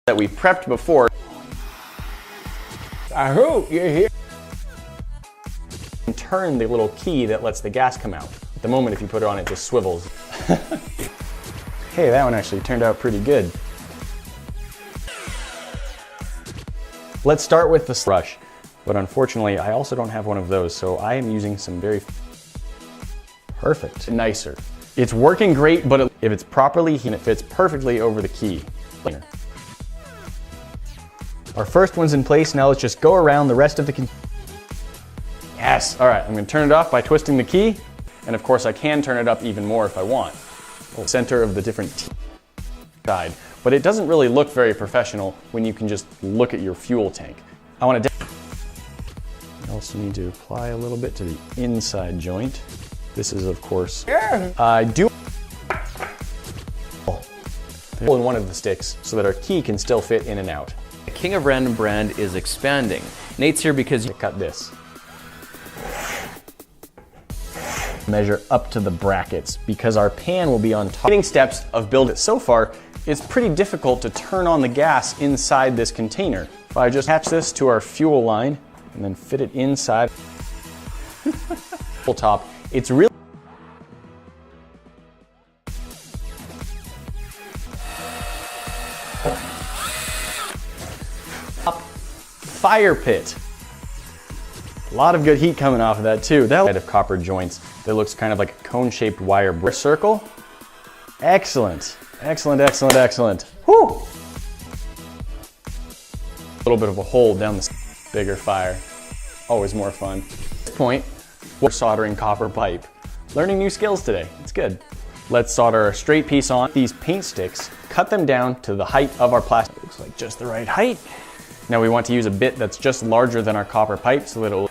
that we prepped before. I hope you're here. And turn the little key that lets the gas come out. At the moment, if you put it on, it just swivels. Hey, that one actually turned out pretty good. Let's start with the brush, but unfortunately, I also don't have one of those, so I am using some very perfect, nicer. It's working great, but if it's properly heated, it fits perfectly over the key. Our first one's in place, now let's just go around the rest of the Yes, all right, I'm gonna turn it off by twisting the key, and of course I can turn it up even more if I want. Center of the different side, but it doesn't really look very professional when you can just look at your fuel tank. I also need to apply a little bit to the inside joint. This is, of course, I do in one of the sticks so that our key can still fit in and out. The King of Random brand is expanding. Nate's here because you cut this. Measure up to the brackets because our pan will be on top. Beginning steps of building it so far, it's pretty difficult to turn on the gas inside this container. If I just attach this to our fuel line and then fit it inside full top, it's really fire pit. A lot of good heat coming off of that too. That of copper joints that looks kind of like a cone-shaped wire circle. Excellent, excellent, excellent, excellent. Whew! A little bit of a hole down the bigger fire. Always more fun. At this point, we're soldering copper pipe. Learning new skills today, it's good. Let's solder a straight piece on these paint sticks, cut them down to the height of our plastic. Looks like just the right height. Now we want to use a bit that's just larger than our copper pipe so that it'll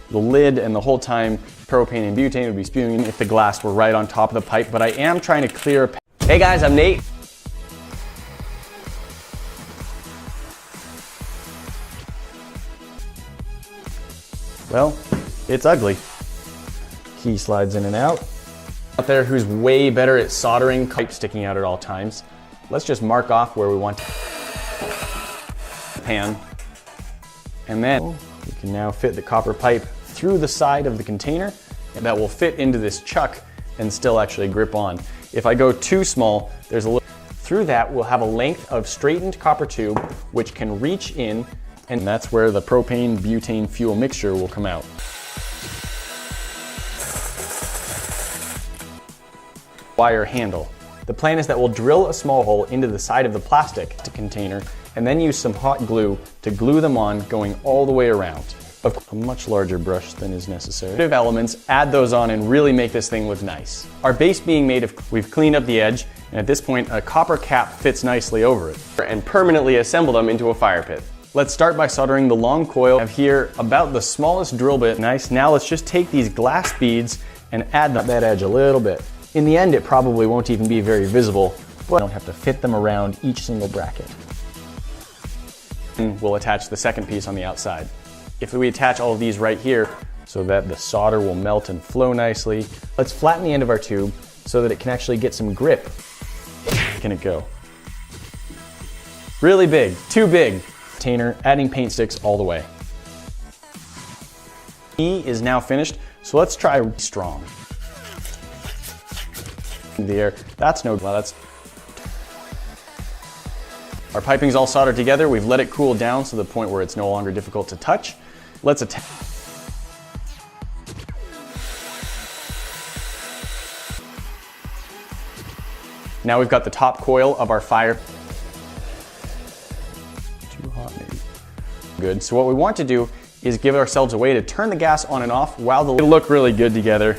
the lid and the whole time propane and butane would be spewing if the glass were right on top of the pipe, but I am trying to clear. Hey guys, I'm Nate. Well, it's ugly. Key slides in and out. Out there who's way better at soldering pipe sticking out at all times. Let's just mark off where we want the pan. And then we can now fit the copper pipe through the side of the container, and that will fit into this chuck and still actually grip on. If I go too small, there's a little, through that we'll have a length of straightened copper tube which can reach in, and that's where the propane butane fuel mixture will come out. Wire handle. The plan is that we'll drill a small hole into the side of the plastic container and then use some hot glue to glue them on going all the way around. A much larger brush than is necessary. Elements, add those on and really make this thing look nice. Our base being made of, we've cleaned up the edge, and at this point a copper cap fits nicely over it. And permanently assemble them into a fire pit. Let's start by soldering the long coil. I have here about the smallest drill bit. Nice. Now let's just take these glass beads and add that edge a little bit. In the end, it probably won't even be very visible, but I don't have to fit them around each single bracket. And we'll attach the second piece on the outside. If we attach all of these right here so that the solder will melt and flow nicely, let's flatten the end of our tube so that it can actually get some grip. Can it go? Really big, too big. Container, adding paint sticks all the way. E is now finished, so let's try strong. The air, that's no, well, that's. Our piping's all soldered together. We've let it cool down to the point where it's no longer difficult to touch. Let's attach. Now we've got the top coil of our fire. Too hot maybe. Good, so what we want to do is give ourselves a way to turn the gas on and off while it'll look really good together.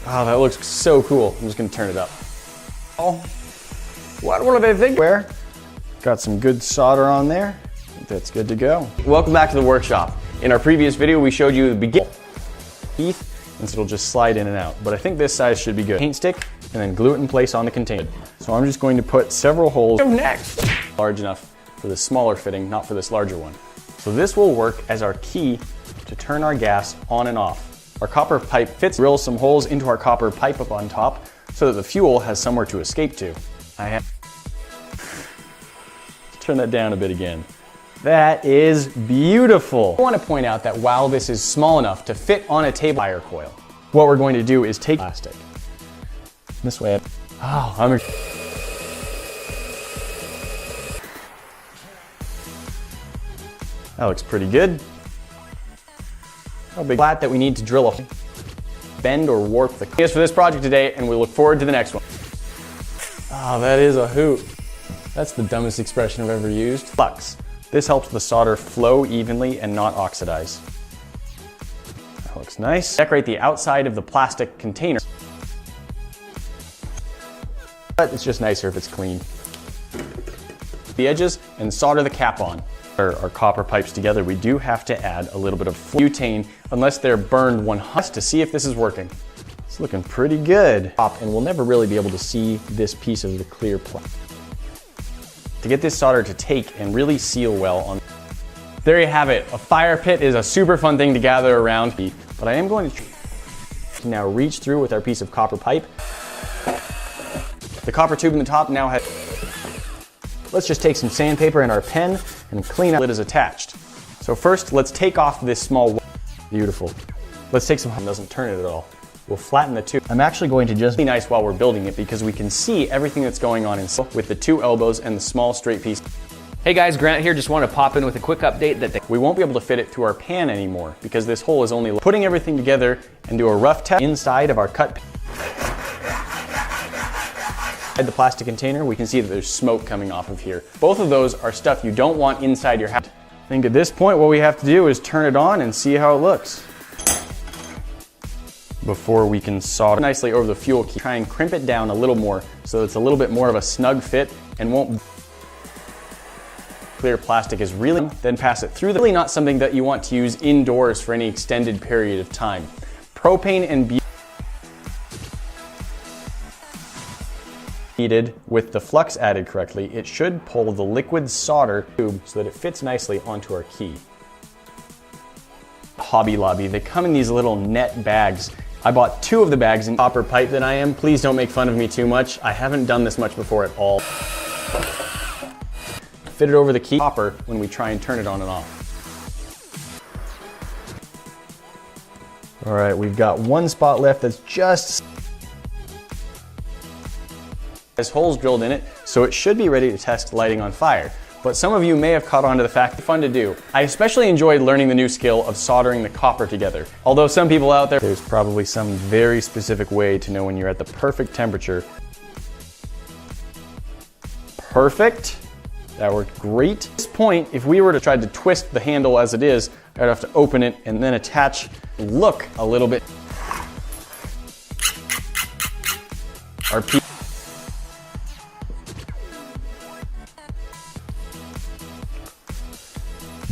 Oh, that looks so cool. I'm just gonna turn it up. Oh, what will they think? Where? Got some good solder on there. I think that's good to go. Welcome back to the workshop. In our previous video, we showed you the beginning. Teeth, and so it'll just slide in and out. But I think this size should be good. Paint stick, and then glue it in place on the container. So I'm just going to put several holes. Next. Large enough for the smaller fitting, not for this larger one. So this will work as our key to turn our gas on and off. Our copper pipe fits, drill some holes into our copper pipe up on top so that the fuel has somewhere to escape to. Turn that down a bit again. That is beautiful. I want to point out that while this is small enough to fit on a table fire coil, what we're going to do is take plastic. This way, that looks pretty good. How big flat that we need to drill a hole, bend or warp the case for this project today, and we look forward to the next one. Oh, that is a hoot. That's the dumbest expression I've ever used. Flux. This helps the solder flow evenly and not oxidize. That looks nice. Decorate the outside of the plastic container. But it's just nicer if it's clean. The edges and solder the cap on. Our copper pipes together, we do have to add a little bit of butane unless they're burned 100 to see if this is working. It's looking pretty good. And we'll never really be able to see this piece of the clear plastic. To get this solder to take and really seal well on. There you have it. A fire pit is a super fun thing to gather around, but I am going to now reach through with our piece of copper pipe. The copper tube in the top now has. Let's just take some sandpaper and our pen and clean up. Lid is attached. So first, let's take off this small. Beautiful. Let's take some. Doesn't turn it at all. We'll flatten the tube. I'm actually going to just be nice while we're building it because we can see everything that's going on inside with the two elbows and the small straight piece. Hey guys, Grant here. Just want to pop in with a quick update that we won't be able to fit it through our pan anymore because this hole is only putting everything together and do a rough test inside of our cut. The plastic container, we can see that there's smoke coming off of here. Both of those are stuff you don't want inside your house. I think at this point what we have to do is turn it on and see how it looks before we can solder nicely over the fuel key. Try and crimp it down a little more so it's a little bit more of a snug fit and won't. Clear plastic is really, then pass it through. Really not something that you want to use indoors for any extended period of time. Propane and butane heated with the flux added correctly, it should pull the liquid solder tube so that it fits nicely onto our key. Hobby Lobby, they come in these little net bags. I bought 2 of the bags in copper pipe that I am. Please don't make fun of me too much. I haven't done this much before at all. Fit it over the key copper when we try and turn it on and off. All right, we've got one spot left that's just has holes drilled in it, so it should be ready to test lighting on fire. But some of you may have caught on to the fact it's fun to do. I especially enjoyed learning the new skill of soldering the copper together. Although some people out there's probably some very specific way to know when you're at the perfect temperature. Perfect. That worked great. At this point, if we were to try to twist the handle as it is, I'd have to open it and then attach, look a little bit. Our piece.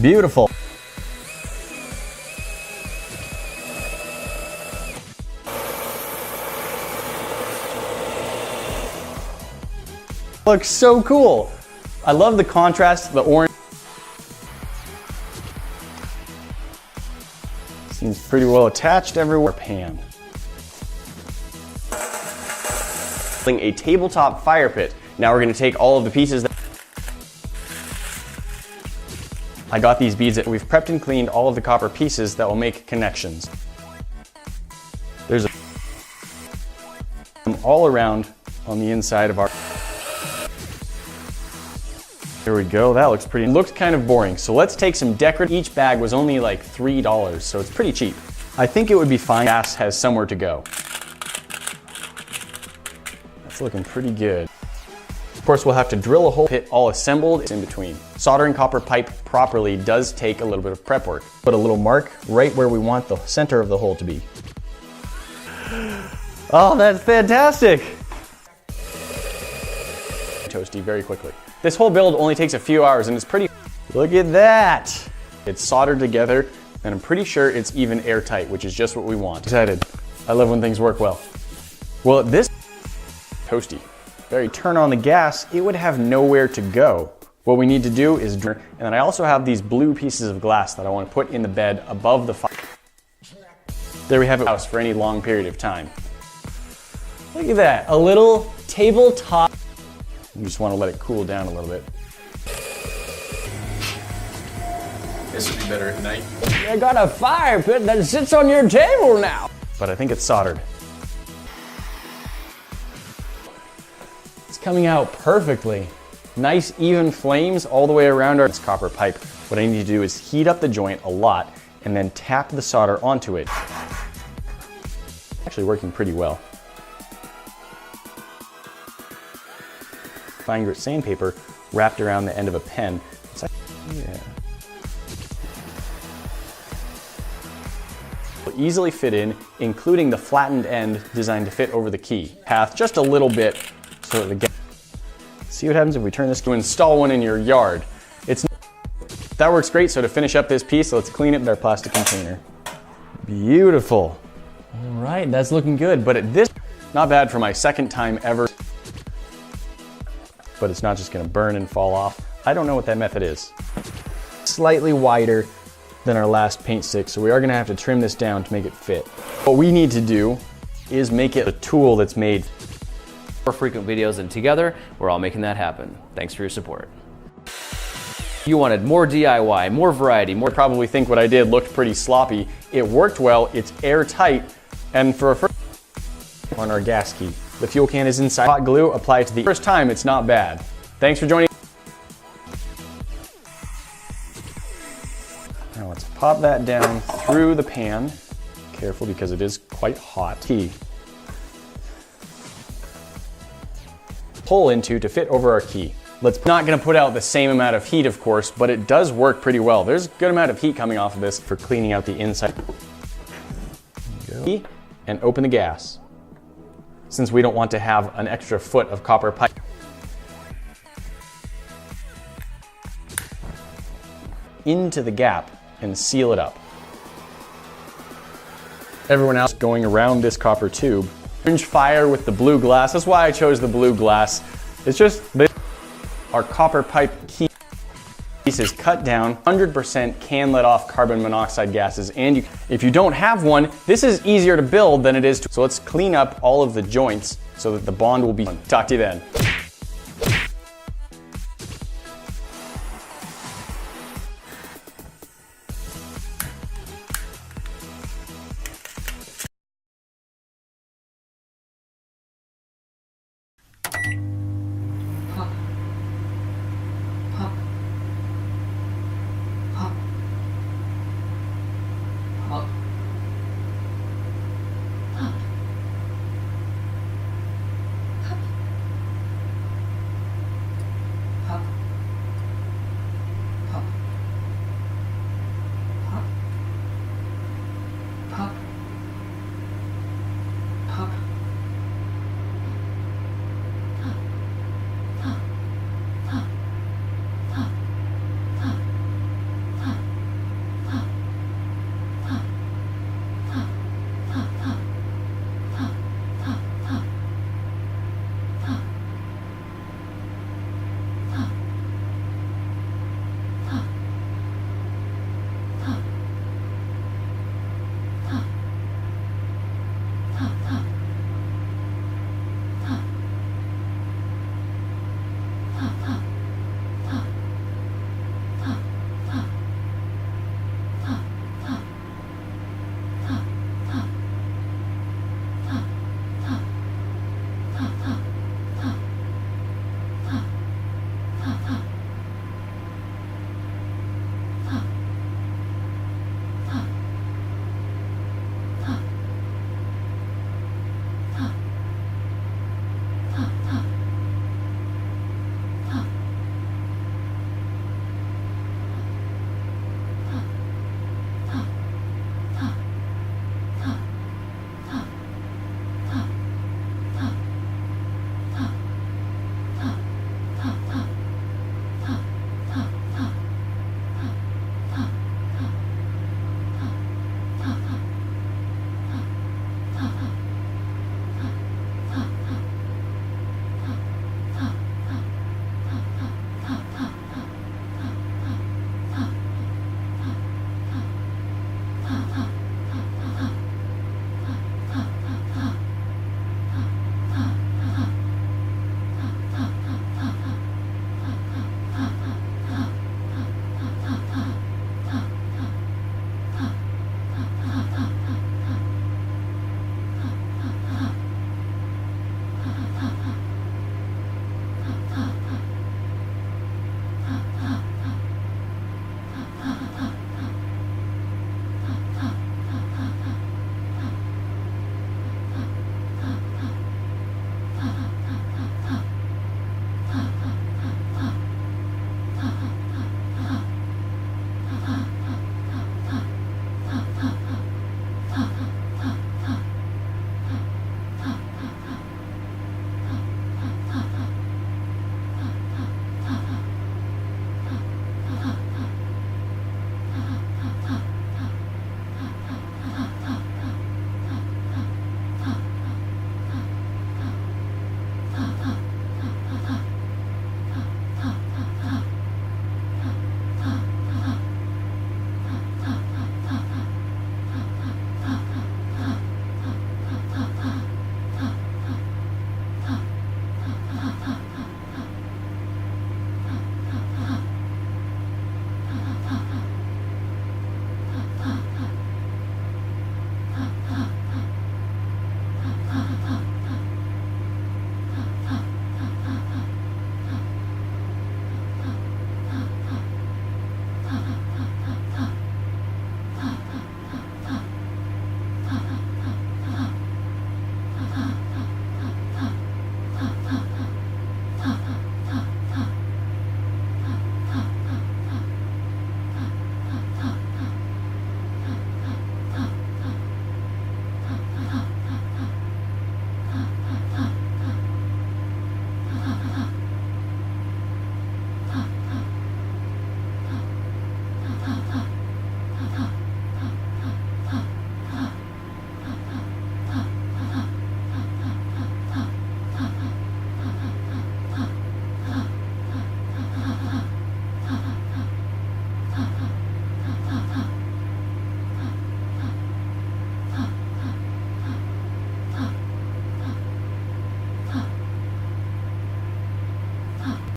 Beautiful. Looks so cool. I love the contrast, the orange. Seems pretty well attached everywhere. Pan. A tabletop fire pit. Now we're going to take all of the pieces that I got these beads that we've prepped and cleaned all of the copper pieces that will make connections. There's all around on the inside of our. There we go, that looks pretty. It looks kind of boring, so let's take some decorative. Each bag was only like $3, so it's pretty cheap. I think it would be fine. Gas has somewhere to go. That's looking pretty good. Of course, we'll have to drill a hole, pit all assembled in between. Soldering copper pipe properly does take a little bit of prep work. Put a little mark right where we want the center of the hole to be. Oh, that's fantastic! Toasty very quickly. This whole build only takes a few hours and it's pretty. Look at that! It's soldered together and I'm pretty sure it's even airtight, which is just what we want. Excited. I love when things work well. Well, this toasty. Very turn on the gas, it would have nowhere to go. What we need to do is, and then I also have these blue pieces of glass that I want to put in the bed above the fire. There we have it for any long period of time. Look at that, a little tabletop. You just want to let it cool down a little bit. This would be better at night. I got a fire pit that sits on your table now. But I think it's soldered. It's coming out perfectly. Nice even flames all the way around our copper pipe. What I need to do is heat up the joint a lot and then tap the solder onto it. Actually working pretty well. Fine grit sandpaper wrapped around the end of a pen. Yeah. Will easily fit in, including the flattened end designed to fit over the key path just a little bit so that the gas. See what happens if we turn this to install one in your yard. That works great. So to finish up this piece, let's clean it with our plastic container. Beautiful. All right, that's looking good. But at this, not bad for my second time ever. But it's not just gonna burn and fall off. I don't know what that method is. Slightly wider than our last paint stick, so we are gonna have to trim this down to make it fit. What we need to do is make it a tool that's made. More frequent videos, and together, we're all making that happen. Thanks for your support. You wanted more DIY, more variety, more. Probably think what I did looked pretty sloppy. It worked well, it's airtight, and for a first on our gas key. The fuel can is inside. Hot glue, apply it to the first time, it's not bad. Thanks for joining. Now let's pop that down through the pan. Careful because it is quite hot. Key. Pull into to fit over our key. Not gonna put out the same amount of heat, of course, but it does work pretty well. There's a good amount of heat coming off of this for cleaning out the inside. Go. And open the gas. Since we don't want to have an extra foot of copper pipe. Into the gap and seal it up. Everyone else going around this copper tube. Orange fire with the blue glass. That's why I chose the blue glass. It's just our copper pipe key piece is cut down. 100% can let off carbon monoxide gases, and if you don't have one, this is easier to build than it is to. So let's clean up all of the joints so that the bond will be. Talk to you then.